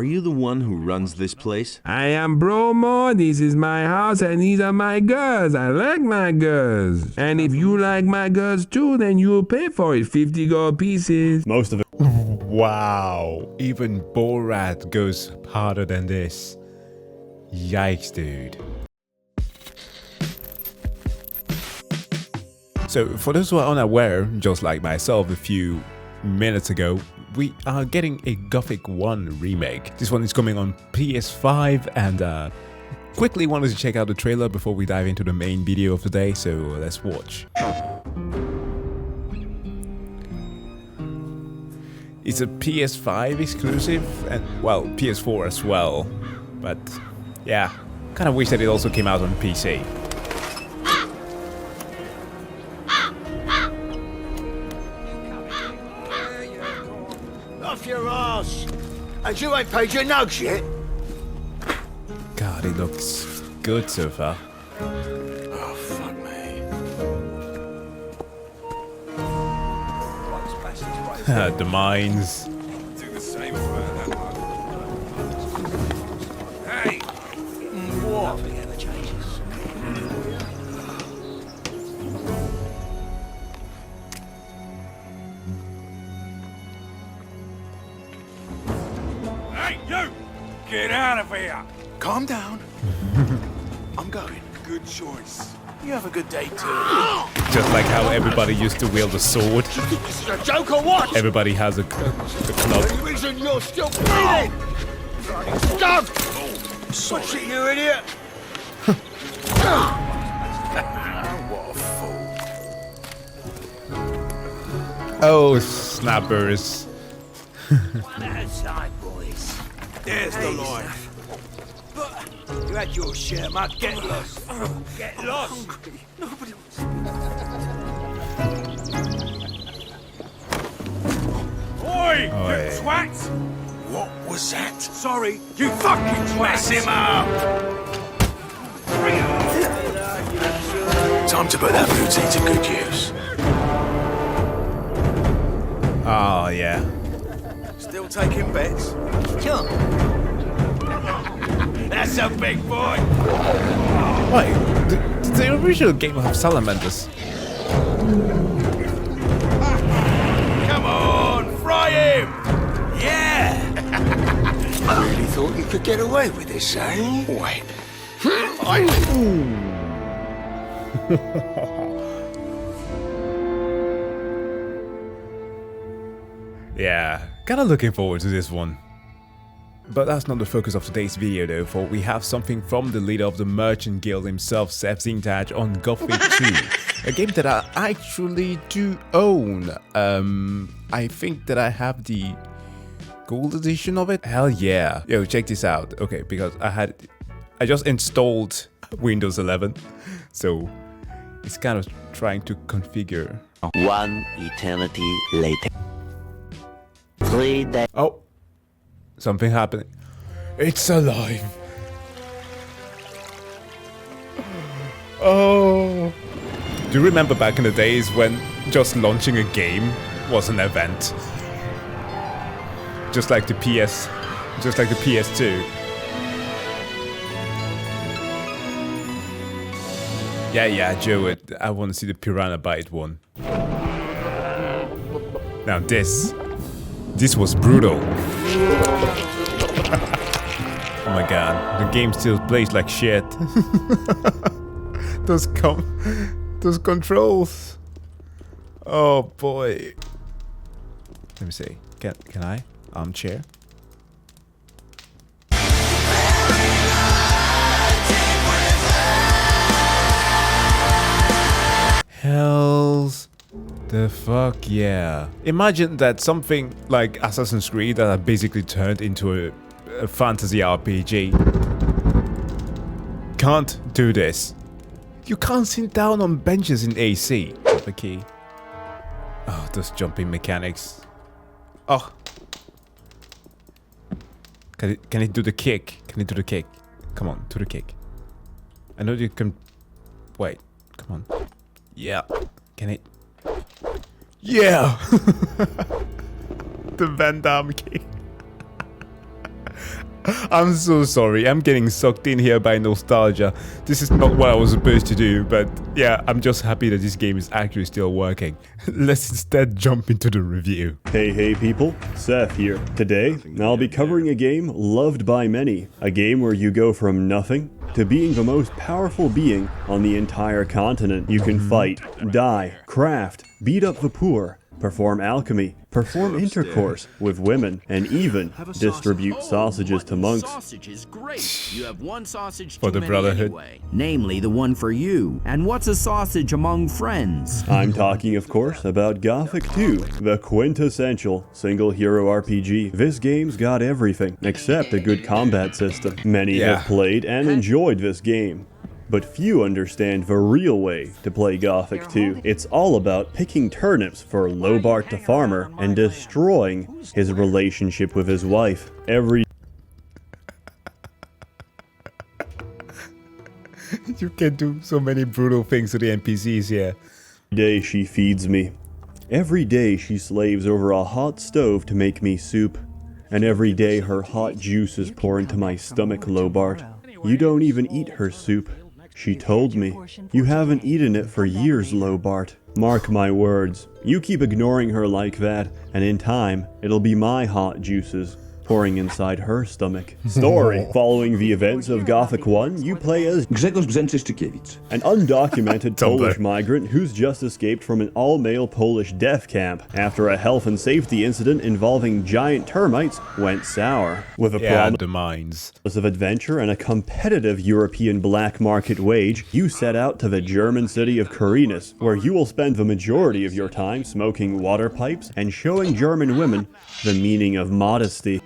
Are you the one who runs this place? I am Bromo, this is my house and these are my girls. I like my girls. And if you like my girls too, then you'll pay for it, 50 gold pieces. Most of it. Wow, even Borat goes harder than this. Yikes, dude. So, for those who are unaware, just like myself a few minutes ago, we are getting a Gothic 1 remake. This one is coming on PS5 and quickly wanted to check out the trailer before we dive into the main video of the day, so let's watch. It's a PS5 exclusive and, well, PS4 as well, but yeah, kind of wish that it also came out on PC. Off your ass! And you ain't paid your nugs yet? God, it looks good so far. Oh, fuck me. The mines. Do the same for that. Hey! What? Nothing ever changes. Hey, you! Get out of here! Calm down. I'm going. Good choice. You have a good day too. Just like how everybody used to wield a sword. This is a joke or what? Everybody has a club. The reason you're still breathing! Stop! What's it, you idiot? What a fool. Oh, snappers. One at a time, boys. There's the life. You had your share, mate. Get lost. Get lost. Nobody Oi! You Oi. twat! What was that? Sorry, you fucking twat! Mess him up! Time to put that booty to good use. Oh, yeah. Still taking bets? Sure. That's a big boy. Wait, the original game have salamanders. Come on, fry him! Yeah! I really thought you could get away with this, eh? Wait. Yeah, kinda looking forward to this one. But that's not the focus of today's video though, for we have something from the leader of the Merchant Guild himself, Sseth, on Gothic 2. A game that I actually do own. I think that I have the gold edition of it. Hell yeah. Yo, check this out. Okay, because I just installed Windows 11. So it's kind of trying to configure. One eternity later. 3 days. Oh, something happened. It's alive. Oh. Do you remember back in the days when just launching a game was an event? Just like the PS2. Yeah, Joe, I want to see the Piranha Byte one. Now this was brutal. Oh my god, the game still plays like shit. Those controls. Oh boy. Let me see. Can I? Armchair. Hells the fuck yeah. Imagine that something like Assassin's Creed that had basically turned into a fantasy RPG can't do this. You can't sit down on benches in AC. Drop a key. Oh, those jumping mechanics. Oh. Can it do the kick? Can it do the kick? Come on, do the kick. I know you can... Wait, come on. Yeah. Can it... Yeah! The Van Damme kick. I'm so sorry. I'm getting sucked in here by nostalgia. This is not what I was supposed to do, but yeah, I'm just happy that this game is actually still working. Let's instead jump into the review. Hey people, Sseth here. Today, I'll be covering a game loved by many. A game where you go from nothing to being the most powerful being on the entire continent. You can fight, die, craft, beat up the poor, perform alchemy, perform intercourse with women, and even distribute sausages to monks. Sausage is great. You have one sausage For too the many Brotherhood. anyway. Namely, the one for you. And what's a sausage among friends? I'm talking, of course, about Gothic 2, the quintessential single hero RPG. This game's got everything except a good combat system. Many have played and enjoyed this game, but few understand the real way to play Gothic 2. It's all about picking turnips for Lobart the farmer and destroying his relationship with his wife. Every You can do so many brutal things to the NPCs here. day she feeds me. Every day she slaves over a hot stove to make me soup. And every day her hot juices pour into my stomach, Lobart. You don't even eat her soup. She told me. You haven't eaten it for years, Lobart. Mark my words. You keep ignoring her like that, and in time, it'll be my hot juices pouring inside her stomach. Story. Following the events of Gothic 1, you play as Grzegorz Brzęczyszczykiewicz. an undocumented Polish migrant who's just escaped from an all-male Polish death camp after a health and safety incident involving giant termites went sour. With a promise the mines. of adventure and a competitive European black market wage, you set out to the German city of Carinus, where you will spend the majority of your time smoking water pipes and showing German women the meaning of modesty.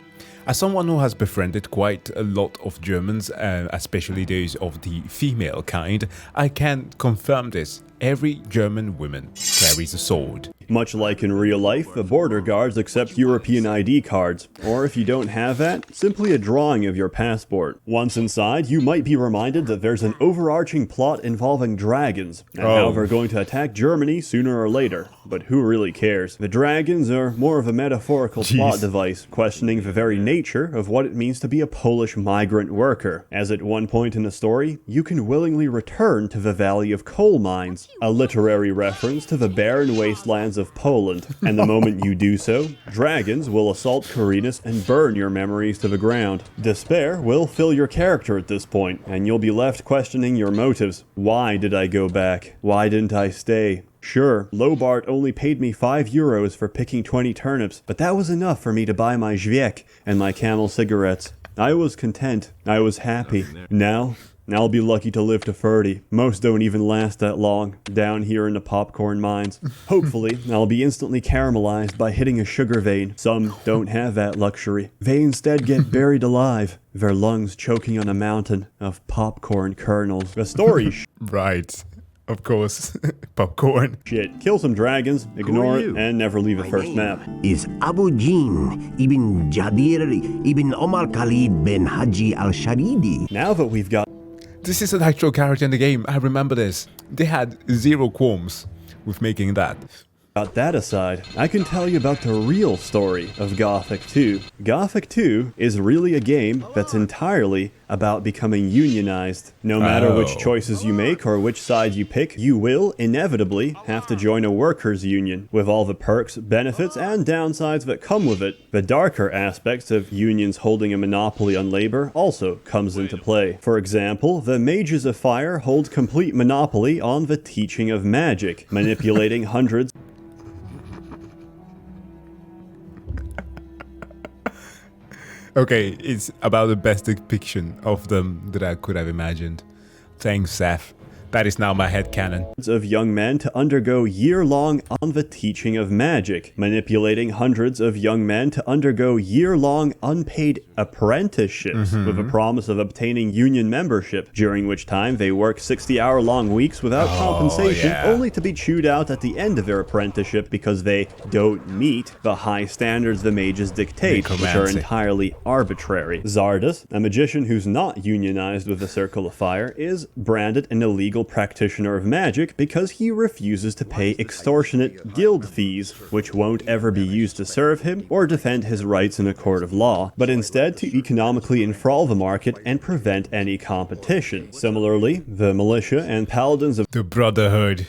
As someone who has befriended quite a lot of Germans, especially those of the female kind, I can confirm this. Every German woman carries a sword. Much like in real life, the border guards accept European ID cards, or if you don't have that, simply a drawing of your passport. Once inside, you might be reminded that there's an overarching plot involving dragons, and how they're going to attack Germany sooner or later. But who really cares? The dragons are more of a metaphorical plot device, questioning the very nature of what it means to be a Polish migrant worker. As at one point in the story, you can willingly return to the Valley of Coal Mines, a literary reference to the barren wastelands of Poland, and the moment you do so, dragons will assault Carinus and burn your memories to the ground. Despair will fill your character at this point, and you'll be left questioning your motives. Why did I go back? Why didn't I stay? Sure, Lobart only paid me €5 for picking 20 turnips, but that was enough for me to buy my Zwiek and my Camel cigarettes. I was content. I was happy. Now, I'll be lucky to live to 30. Most don't even last that long, down here in the popcorn mines. Hopefully, I'll be instantly caramelized by hitting a sugar vein. Some don't have that luxury. They instead get buried alive, their lungs choking on a mountain of popcorn kernels. The story Right. Of course. Popcorn. shit. Kill some dragons, ignore it, and never leave the first map. Is Abu Jin ibn Jadir ibn Omar Khalid bin Haji al-Sharidi. Now that we've got This is an actual character in the game. I remember this. They had zero qualms with making that. that aside, I can tell you about the real story of Gothic 2. Gothic 2 is really a game that's entirely about becoming unionized. No matter which choices you make or which side you pick, you will inevitably have to join a workers' union, with all the perks, benefits, and downsides that come with it. The darker aspects of unions holding a monopoly on labor also comes into play. For example, the Mages of Fire hold complete monopoly on the teaching of magic, manipulating hundreds Okay, it's about the best depiction of them that I could have imagined. Thanks, Sseth. That is now my headcanon. of young men to undergo year-long on the teaching of magic, manipulating hundreds of young men to undergo year-long unpaid apprenticeships with a promise of obtaining union membership, during which time they work 60-hour-long weeks without compensation, only to be chewed out at the end of their apprenticeship because they don't meet the high standards the mages dictate, which are entirely arbitrary. Zardas, a magician who's not unionized with the Circle of Fire, is branded an illegal official practitioner of magic because he refuses to pay extortionate guild fees, which won't ever be used to serve him or defend his rights in a court of law, but instead to economically enthrall the market and prevent any competition. Similarly, the militia and paladins of The Brotherhood.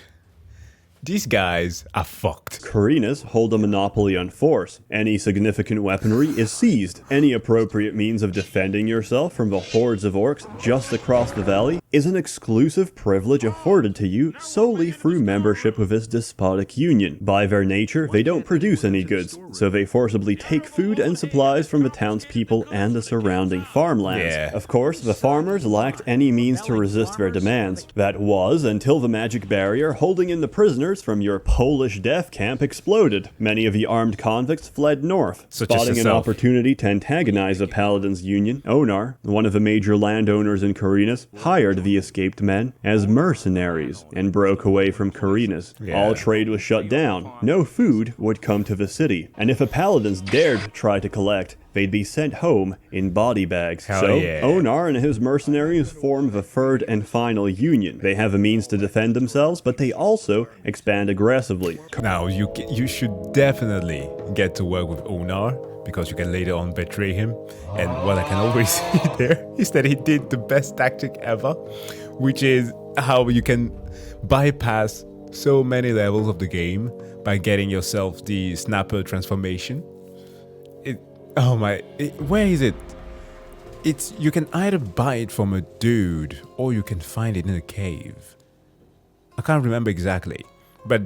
These guys are fucked. Carinas hold a monopoly on force. Any significant weaponry is seized. Any appropriate means of defending yourself from the hordes of orcs just across the valley is an exclusive privilege afforded to you solely through membership with this despotic union. By their nature, they don't produce any goods, so they forcibly take food and supplies from the townspeople and the surrounding farmlands. Yeah. Of course, the farmers lacked any means to resist their demands. That was until the magic barrier holding in the prisoners from your Polish death camp exploded. Many of the armed convicts fled north. Such as Spotting an yourself. opportunity to antagonize the Paladins Union, Onar, one of the major landowners in Carinas, hired the escaped men as mercenaries and broke away from Carinas. Yeah. All trade was shut down. No food would come to the city. And if the Paladins dared try to collect, they'd be sent home in body bags. Hell so, yeah. Onar and his mercenaries form the third and final union. They have a means to defend themselves, but they also expand aggressively. Now, you should definitely get to work with Onar, because you can later on betray him. And what I can always see there is that he did the best tactic ever, which is how you can bypass so many levels of the game by getting yourself the snapper transformation. Where is it? You can either buy it from a dude or you can find it in a cave. I can't remember exactly, but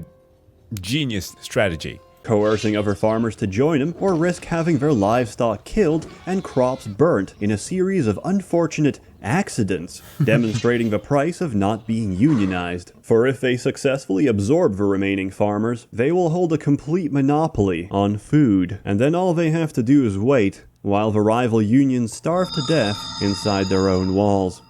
genius strategy. Coercing other farmers to join him or risk having their livestock killed and crops burnt in a series of unfortunate accidents, demonstrating the price of not being unionized. For if they successfully absorb the remaining farmers, they will hold a complete monopoly on food, and then all they have to do is wait while the rival unions starve to death inside their own walls.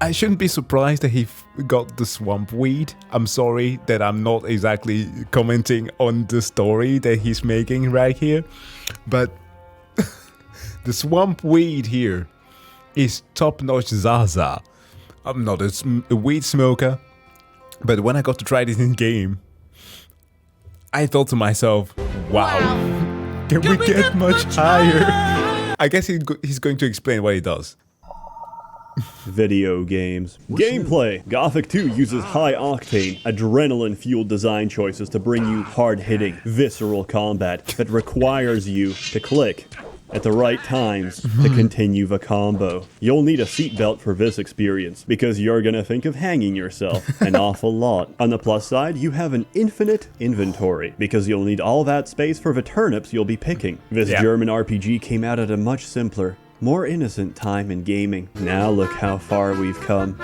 I shouldn't be surprised that he got the swamp weed. I'm sorry that I'm not exactly commenting on the story that he's making right here, but the swamp weed here is top-notch Zaza. I'm not a weed smoker, but when I got to try this in game, I thought to myself, wow. Can we get much higher? I guess he's going to explain what he does. Video games. Gameplay. Gothic 2 uses high-octane, adrenaline-fueled design choices to bring you hard-hitting, visceral combat that requires you to click at the right times to continue the combo. You'll need a seatbelt for this experience, because you're gonna think of hanging yourself an awful lot. On the plus side, you have an infinite inventory, because you'll need all that space for the turnips you'll be picking. This German RPG came out at a much simpler, more innocent time in gaming. Now look how far we've come.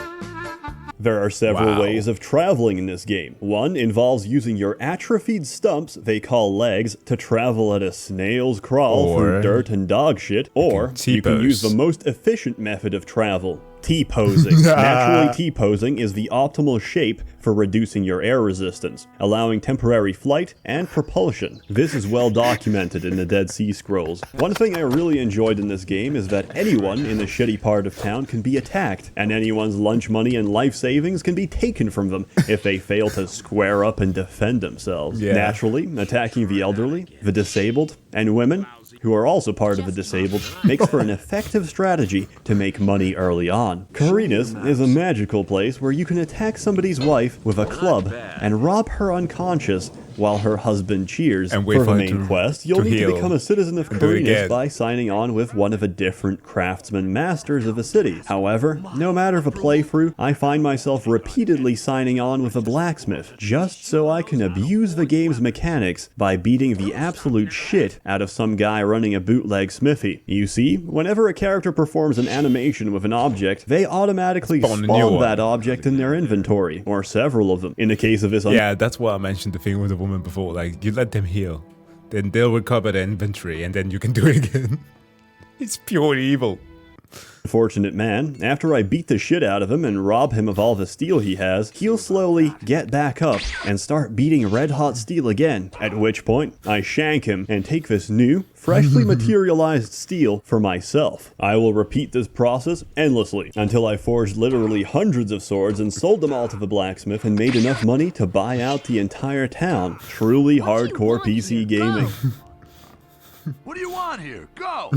There are several ways of traveling in this game. One involves using your atrophied stumps, they call legs, to travel at a snail's crawl through dirt and dog shit, or you can use the most efficient method of travel. T-posing. Naturally, T-posing is the optimal shape for reducing your air resistance, allowing temporary flight and propulsion. This is well documented in the Dead Sea Scrolls. One thing I really enjoyed in this game is that anyone in the shitty part of town can be attacked, and anyone's lunch money and life savings can be taken from them if they fail to square up and defend themselves. Naturally, attacking the elderly, the disabled, and women, who are also part of the disabled, makes for an effective strategy to make money early on. Carinas is a magical place where you can attack somebody's wife with a club and rob her unconscious while her husband cheers. And wait for the for main quest, you'll need to become a citizen of Carinas by signing on with one of the different craftsman masters of the city. However, no matter the playthrough, I find myself repeatedly signing on with a blacksmith, just so I can abuse the game's mechanics by beating the absolute shit out of some guy running a bootleg smithy. You see, whenever a character performs an animation with an object, they automatically spawn that object in their inventory, or several of them. In the case of this yeah, that's why I mentioned the thing with the woman before, like, you let them heal, then they'll recover their inventory, and then you can do it again. It's pure evil. Unfortunate man, after I beat the shit out of him and rob him of all the steel he has, he'll slowly get back up and start beating red hot steel again, at which point I shank him and take this new, freshly materialized steel for myself. I will repeat this process endlessly until I forged literally hundreds of swords and sold them all to the blacksmith and made enough money to buy out the entire town. Truly hardcore PC gaming. What do you want here? Go!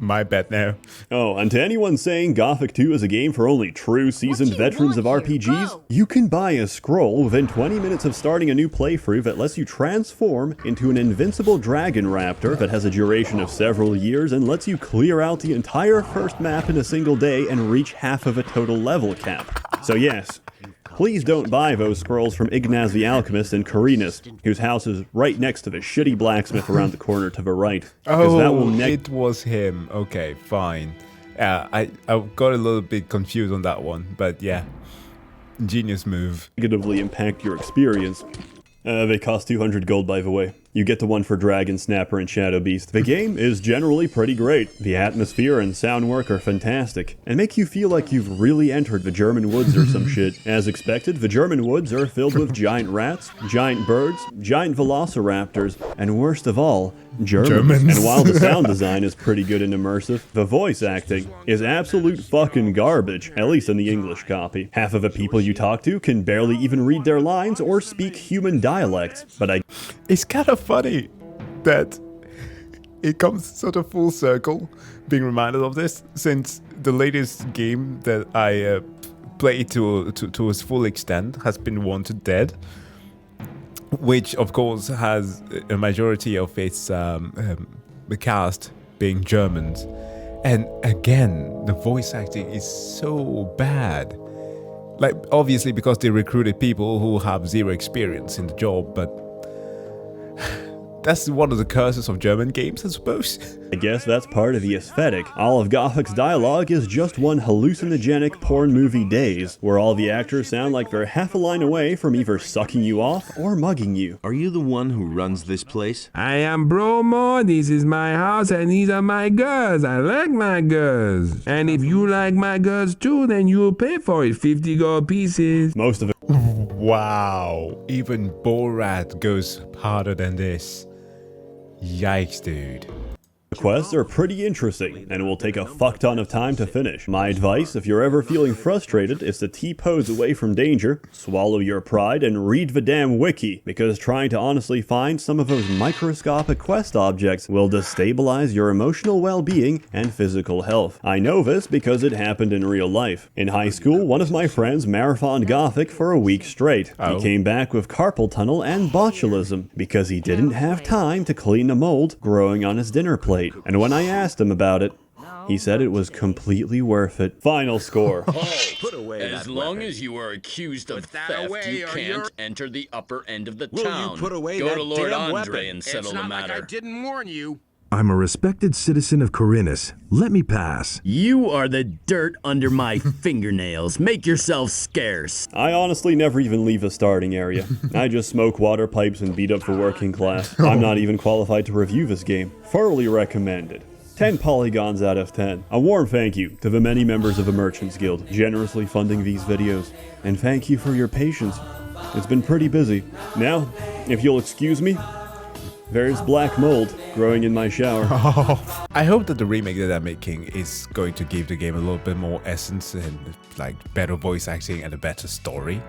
My bet now. Oh, and to anyone saying Gothic 2 is a game for only true seasoned veterans of RPGs, you can buy a scroll within 20 minutes of starting a new playthrough that lets you transform into an invincible dragon raptor that has a duration of several years and lets you clear out the entire first map in a single day and reach half of a total level cap. So yes, please don't buy those scrolls from Ignaz the Alchemist in Carinus, whose house is right next to the shitty blacksmith around the corner to the right. Oh, it was him. Okay, fine. Yeah, I got a little bit confused on that one, but yeah. Genius move. Negatively impact your experience. They cost 200 gold, by the way. You get the one for Dragon Snapper and Shadow Beast. The game is generally pretty great. The atmosphere and sound work are fantastic, and make you feel like you've really entered the German woods or some shit. As expected, the German woods are filled with giant rats, giant birds, giant velociraptors, and worst of all, Germans. And while the sound design is pretty good and immersive, the voice acting is absolute fucking garbage, at least in the English copy. Half of the people you talk to can barely even read their lines or speak human dialects, but It's kind of funny that it comes sort of full circle being reminded of this, since the latest game that I played to its full extent has been Wanted Dead, which of course has a majority of its the cast being Germans, and again the voice acting is so bad. Like, obviously because they recruited people who have zero experience in the job, but that's one of the curses of German games, I suppose. I guess that's part of the aesthetic. All of Gothic's dialogue is just one hallucinogenic porn movie daze, where all the actors sound like they're half a line away from either sucking you off or mugging you. Are you the one who runs this place? I am Bromo, this is my house, and these are my girls. I like my girls. And if you like my girls too, then you'll pay for it, 50 gold pieces. Most of it. Wow, even Borat goes harder than this. Yikes, dude. The quests are pretty interesting, and it will take a fuck ton of time to finish. My advice, if you're ever feeling frustrated, is to T-pose away from danger, swallow your pride, and read the damn wiki, because trying to honestly find some of those microscopic quest objects will destabilize your emotional well-being and physical health. I know this because it happened in real life. In high school, one of my friends marathoned Gothic for a week straight. He came back with carpal tunnel and botulism, because he didn't have time to clean the mold growing on his dinner plate. And when I asked him about it, he said it was completely worth it. Final score. Put away as long as you are accused of theft, you can't enter the upper end of the town. You put away Go that to Lord damn Andre weapon. and settle the matter. Like I didn't warn you. I'm a respected citizen of Carinus. Let me pass. You are the dirt under my fingernails. Make yourself scarce. I honestly never even leave the starting area. I just smoke water pipes and beat up the working class. I'm not even qualified to review this game. Thoroughly recommended. 10 polygons out of 10. A warm thank you to the many members of the Merchants Guild generously funding these videos. And thank you for your patience. It's been pretty busy. Now, if you'll excuse me, there's black mold growing in my shower. I hope that the remake that I'm making is going to give the game a little bit more essence and like better voice acting and a better story.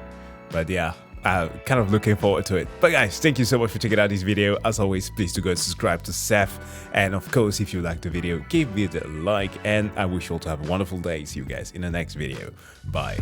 But yeah, kind of looking forward to it. But guys, thank you so much for checking out this video. As always, please do go and subscribe to Sseth. And of course, if you liked the video, give it a like. And I wish you all to have a wonderful day. See you guys in the next video. Bye.